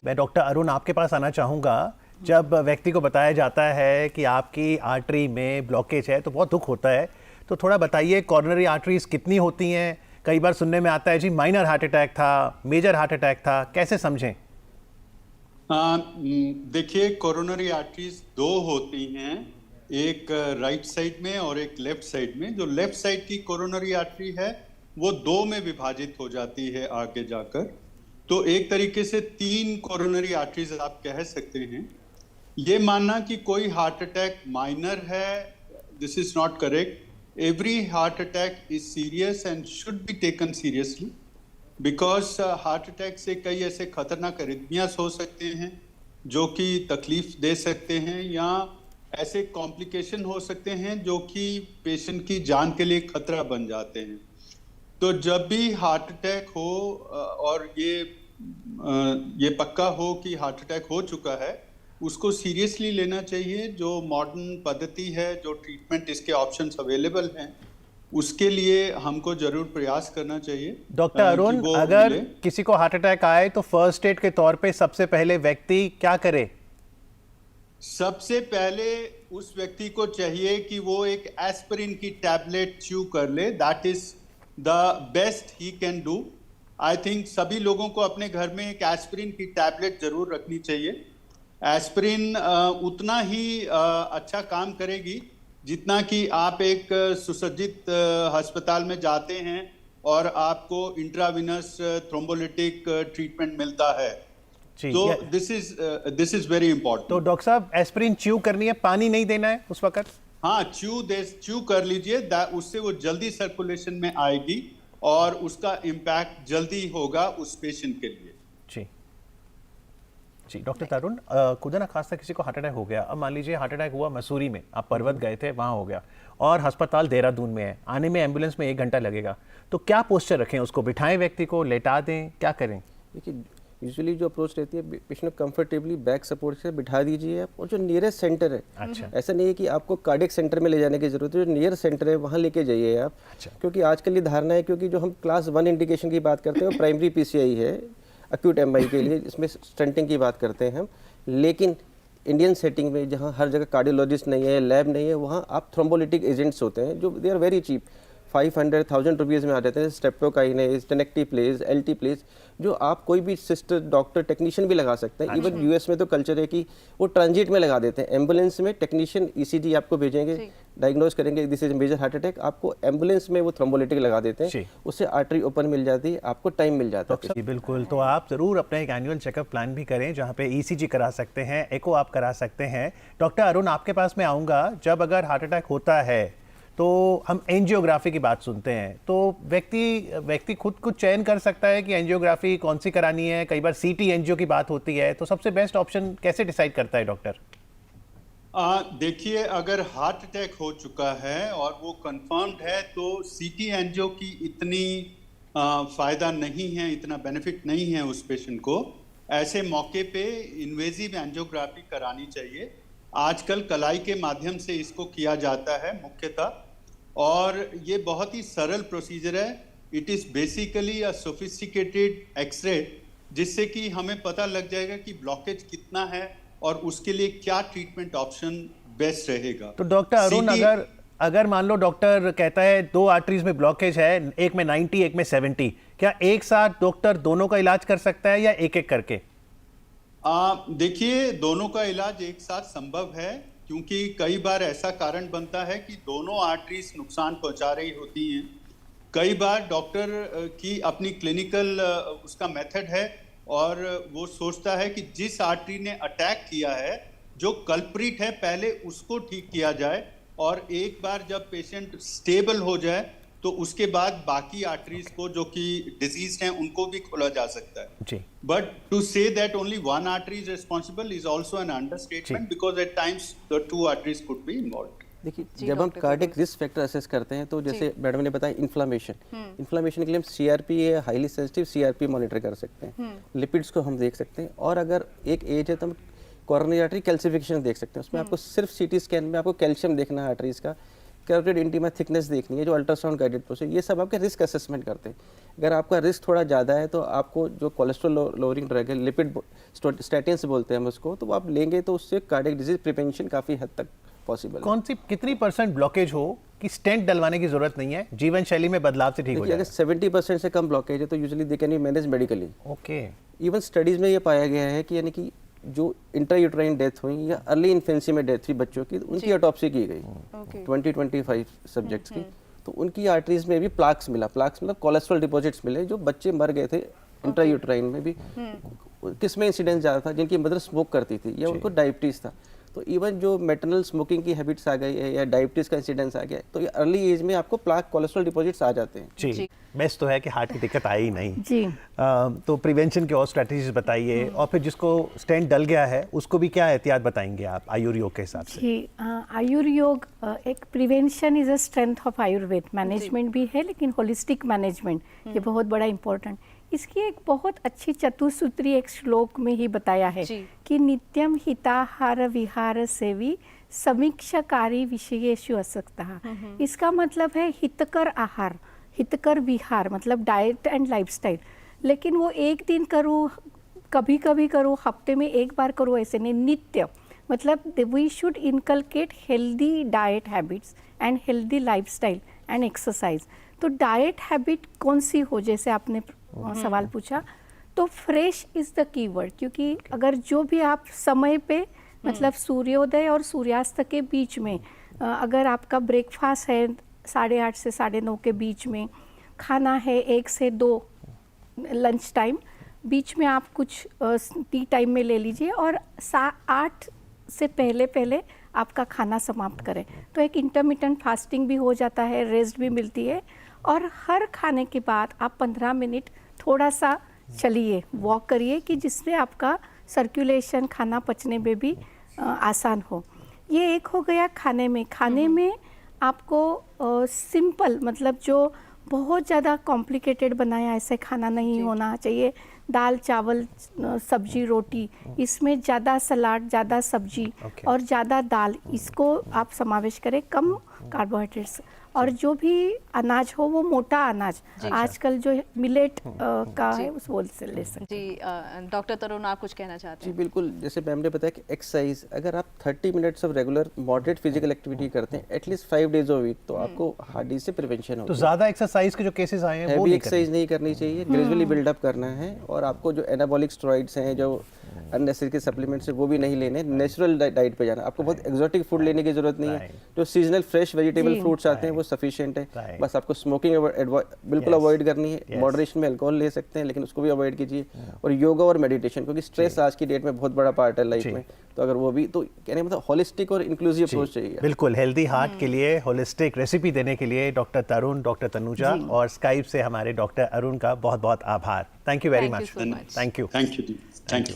मैं डॉक्टर अरुण आपके पास आना चाहूँगा। जब व्यक्ति को बताया जाता है कि आपकी आर्टरी में ब्लॉकेज है तो बहुत दुख होता है। तो थोड़ा बताइए कॉर्नरी आर्टरीज कितनी होती हैं? कई बार सुनने में आता है जी माइनर हार्ट अटैक था, मेजर हार्ट अटैक था, कैसे समझें? देखिए, कोरोनरी आर्टरीज दो होती हैं, एक राइट साइड में और एक लेफ्ट साइड में। जो लेफ्ट साइड की कोरोनरी आर्टरी है वो दो में विभाजित हो जाती है आगे जाकर। तो एक तरीके से तीन कोरोनरी आर्टरीज आप कह सकते हैं। ये मानना कि कोई हार्ट अटैक माइनर है, this is not correct. Every heart attack is serious and should be taken seriously, because heart attack से कई ऐसे खतरनाक एरिथमियास हो सकते हैं जो कि तकलीफ दे सकते हैं, या ऐसे कॉम्प्लिकेशन हो सकते हैं जो कि पेशेंट की जान के लिए खतरा बन जाते हैं। तो जब भी हार्ट अटैक हो और ये पक्का हो कि हार्ट अटैक हो चुका है, उसको सीरियसली लेना चाहिए। जो मॉडर्न पद्धति है, जो ट्रीटमेंट इसके ऑप्शंस अवेलेबल हैं, उसके लिए हमको जरूर प्रयास करना चाहिए डॉक्टर कि अरुण, वो अगर मिले। किसी को हार्ट अटैक आए तो फर्स्ट एड के तौर पे सबसे पहले व्यक्ति क्या करे? सबसे पहले उस व्यक्ति को चाहिए कि वो एक एस्पिरिन की टैबलेट च्यू कर ले। That is the best he can do. I think सभी लोगों को अपने घर में एक एस्पिरिन की टैबलेट जरूर रखनी चाहिए। एस्पिरिन उतना ही अच्छा काम करेगी जितना कि आप एक सुसज्जित अस्पताल में जाते हैं और आपको इंट्राविनस थ्रोम्बोलिटिक ट्रीटमेंट मिलता है। जी, तो दिस इज वेरी इंपॉर्टेंट। तो डॉक्टर साहब एस्पिरिन च्यू करनी है, पानी नहीं देना है उस वक्त? हाँ, च्यू कर लीजिए, उससे वो जल्दी सर्कुलेशन में आएगी और उसका इम्पैक्ट जल्दी होगा उस पेशेंट के लिए। जी जी डॉक्टर तरुण, खुदा ना खास्ता किसी को हार्ट अटैक हो गया। अब मान लीजिए हार्ट अटैक हुआ मसूरी में, आप पर्वत गए थे, वहाँ हो गया, और अस्पताल देहरादून में है, आने में एम्बुलेंस में 1 घंटा लगेगा। तो क्या पोस्चर रखें? उसको बिठाएं, व्यक्ति को लेटा दें, क्या करें? देखिए, यूजुअली जो अप्रोच रहती है, पेशेंट को कंफर्टेबली बैक सपोर्ट से बिठा दीजिए आप, और जो नियरेस्ट सेंटर है, अच्छा, ऐसा नहीं है कि आपको कार्डियक सेंटर में ले जाने की जरूरत है, जो नियर सेंटर है वहाँ लेके जाइए आप। अच्छा। क्योंकि आजकल ये धारणा है, क्योंकि जो हम क्लास 1 इंडिकेशन की बात करते हैं वो प्राइमरी पीसीआई है, एक्यूट एमआई के लिए, इसमें स्टंटिंग की बात करते हैं हम। लेकिन इंडियन सेटिंग में जहाँ हर जगह कार्डियोलॉजिस्ट नहीं है, लैब नहीं है, वहाँ आप थ्रोम्बोलिटिक एजेंट्स होते हैं जो they are very cheap, 500,000 rupees में आ जाते हैं। स्टेप्टोकाइनेज, टेनेक्टिप्लेज, एल्टीप्लेज, जो आप कोई भी सिस्टर, डॉक्टर, टेक्नीशियन भी लगा सकते हैं। इवन यूएस में तो कल्चर है कि वो ट्रांजिट में लगा देते हैं। एम्बुलेंस में टेक्नीशियन ईसीजी आपको भेजेंगे, डायग्नोज करेंगे this is major heart attack, आपको एम्बुलेंस में वो थ्रोम्बोलिटिक लगा देते हैं, उससे आर्टरी ओपन मिल जाती है, आपको टाइम मिल जाता है। जी बिल्कुल। तो आप ज़रूर अपना एक एनुअल चेकअप प्लान भी करें, जहाँ पे ईसीजी करा सकते हैं, एको आप करा सकते हैं। डॉक्टर अरुण, आपके पास मैं आऊँगा। जब अगर हार्ट अटैक होता है तो हम एंजियोग्राफी की बात सुनते हैं, तो व्यक्ति खुद कुछ चयन कर सकता है कि एंजियोग्राफी कौन सी करानी है? कई बार सीटी एंजियो की बात होती है, तो सबसे बेस्ट ऑप्शन कैसे डिसाइड करता है डॉक्टर? देखिए, अगर हार्ट अटैक हो चुका है और वो कंफर्म्ड है तो सीटी एंजियो की इतनी फायदा नहीं है, इतना बेनिफिट नहीं है उस पेशेंट को। ऐसे मौके पे इन्वेजिव एंजियोग्राफी करानी चाहिए। आजकल कलाई के माध्यम से इसको किया जाता है मुख्यतः, और ये बहुत ही सरल प्रोसीजर है। It is basically a sophisticated X-ray, जिससे कि हमें पता लग जाएगा कि ब्लॉकेज कितना है और उसके लिए क्या ट्रीटमेंट ऑप्शन बेस्ट रहेगा। तो डॉक्टर अरुण, अगर मान लो डॉक्टर कहता है 2 आर्टरीज में ब्लॉकेज है, एक में 90, एक में 70, क्या एक साथ डॉक्टर दोनों का इलाज कर सकता है या एक एक करके? देखिए, दोनों का इलाज एक साथ संभव है, क्योंकि कई बार ऐसा कारण बनता है कि दोनों आर्टरीज नुकसान पहुंचा रही होती हैं। कई बार डॉक्टर की अपनी क्लिनिकल उसका मेथड है, और वो सोचता है कि जिस आर्टरी ने अटैक किया है, जो कल्प्रिट है, पहले उसको ठीक किया जाए, और एक बार जब पेशेंट स्टेबल हो जाए तो उसके बाद बाकी आर्टरीज को जो कि डिजीज हैं उनको भी खोला जा सकता है। But to say that only one artery is responsible is also an understatement, because at times the 2 arteries could be involved. देखिए, जब हम कार्डियक रिस्क फैक्टर असेस करते हैं, तो जैसे मैडम ने बताया इन्फ्लामेशन के लिए हम सीआरपी या हाईली सेंसिटिव सीआरपी मॉनिटर कर सकते हैं, लिपिड्स को हम देख सकते हैं, और अगर एक एज है तो हम कोरोनरी आर्टरी कैल्सिफिकेशन देख सकते हैं। उसमें आपको सिर्फ सीटी स्कैन में आपको कैल्शियम देखना है आर्टरीज का, कैरोटिड इंटीमा थिकनेस देखनी है, जो अल्ट्रासाउंड गाइडेड प्रोसेस, ये सब आपके रिस्क असेसमेंट करते हैं। अगर आपका रिस्क थोड़ा ज़्यादा है तो आपको जो कोलेस्ट्रॉल लोअरिंग ड्रग है, लिपिड स्टैटिन्स बोलते हैं हम उसको, तो आप लेंगे तो उससे कार्डियक डिजीज प्रिवेंशन काफ़ी हद तक पॉसिबल है। कौन सी कितनी % ब्लॉकेज हो कि स्टेंट डलवाने की जरूरत नहीं है, जीवन शैली में बदलाव से ठीक हो देखिए, जाएगा? अगर 70% से कम ब्लॉकेज है तो usually they can be manage medically. Okay. Even studies में ये पाया गया है कि यानी कि जो इंट्रायूट्राइन डेथ हुई या अर्ली इन्फेंसी में डेथ हुई बच्चों की, उनकी ऑटोप्सी की गई 20-25 सब्जेक्ट्स की, तो उनकी आर्टरीज में भी प्लाक्स मतलब कोलेस्ट्रॉल डिपॉजिट्स मिले, जो बच्चे मर गए थे इंट्रायूट्राइन में भी। किसमें इंसिडेंस ज़्यादा था? जिनकी मदर स्मोक करती थी या उनको डायबिटीज़ था। तो इवन जो मेटरनल स्मोकिंग की हैबिट्स आ गई है या डायबिटीज़ का इंसिडेंस आ गया, तो ये अर्ली एज में आपको प्लाक कोलेस्ट्रॉल डिपॉजिट्स आ जाते हैं। जी, बेस्ट तो है कि हार्ट की दिक्कत आई ही नहीं जी। तो प्रिवेंशन के और स्ट्रेटजीज बताइए, और फिर जिसको स्टेंट डल गया है उसको भी क्या एहतियात बताएंगे आप आयुर्योग के हिसाब से? जी, आयुर्योग एक prevention is a strength of Ayurveda. Management भी है लेकिन होलिस्टिक मैनेजमेंट ये बहुत बड़ा इंपॉर्टेंट। इसकी एक बहुत अच्छी चतुसूत्री एक श्लोक में ही बताया है कि नित्यम हिताहार विहार सेवी समीक्षाकारी विषयेषु आसक्तः। इसका मतलब है हितकर आहार, हितकर विहार, मतलब डाइट एंड लाइफस्टाइल। लेकिन वो एक दिन करूँ, कभी कभी करूँ, हफ्ते में एक बार करूँ, ऐसे नहीं, नित्य। मतलब we should inculcate healthy diet habits and healthy lifestyle and exercise. तो डाइट हैबिट कौन सी हो, जैसे आपने सवाल पूछा, तो फ्रेश इज़ द कीवर्ड। क्योंकि अगर जो भी आप समय पे, मतलब सूर्योदय और सूर्यास्त के बीच में, अगर आपका ब्रेकफास्ट है 8:30 से 9:30 के बीच में, खाना है 1 से 2 लंच टाइम, बीच में आप कुछ टी टाइम में ले लीजिए, और 8 से पहले आपका खाना समाप्त करें, तो एक इंटरमिटेंट फास्टिंग भी हो जाता है, रेस्ट भी मिलती है। और हर खाने के बाद आप 15 मिनट थोड़ा सा चलिए, वॉक करिए, कि जिससे आपका सर्कुलेशन, खाना पचने में भी आसान हो। ये एक हो गया खाने में। खाने में आपको सिंपल, मतलब जो बहुत ज़्यादा कॉम्प्लिकेटेड बनाया ऐसे खाना नहीं होना चाहिए। दाल चावल सब्जी रोटी, इसमें ज़्यादा सलाद, ज़्यादा सब्जी और ज़्यादा दाल, इसको आप समावेश करें, कम कार्बोहाइड्रेट्स। और जो भी अनाज हो वो मोटा अनाज, आजकल जो मिलेट का है उस वो से ले सकते हैं। जी, डॉक्टर तरुण, आप कुछ कहना चाहते हैं? जी बिल्कुल, जैसे मैम ने बताया कि एक्सरसाइज, अगर आप 30 minutes of regular moderate physical activity करते हैं एटलीस्ट 5 डेज अ वीक, तो आपको हार्ट डिजीज से प्रिवेंशन होगा। तो ज्यादा एक्सरसाइज के जो केसेस आए हैं वो हैवी नहीं एक्सरसाइज नहीं करनी चाहिए, ग्रेजुअली बिल्डअप करना है। और आपको जो एनाबॉलिक स्टेरॉइड्स हैं, जो अननेसेसरी सप्लीमेंट्स है, वो भी नहीं लेने, नेचुरल डाइट पे जाना। आपको बहुत एक्सोटिक फूड लेने की जरूरत नहीं है, जो सीजनल फ्रेश वेजिटेबल फ्रूट्स आते हैं वो सफिशिएंट है। बस आपको स्मोकिंग बिल्कुल अवॉइड करनी है। मॉडरेशन में अल्कोहल ले सकते हैं लेकिन उसको भी अवॉइड कीजिए। और योगा और मेडिटेशन, क्योंकि स्ट्रेस आज की डेट में बहुत बड़ा पार्ट है लाइफ में, तो अगर वो भी, तो कहने मतलब होलिस्टिक और इंक्लूसिव अप्रोच चाहिए। बिल्कुल, हेल्दी हार्ट के लिए होलिस्टिक रेसिपी देने के लिए डॉक्टर तरुण, डॉक्टर तनुजा और स्काइप से हमारे डॉक्टर अरुण का बहुत बहुत आभार। Thank you very much. so much. Thank you. Thank you.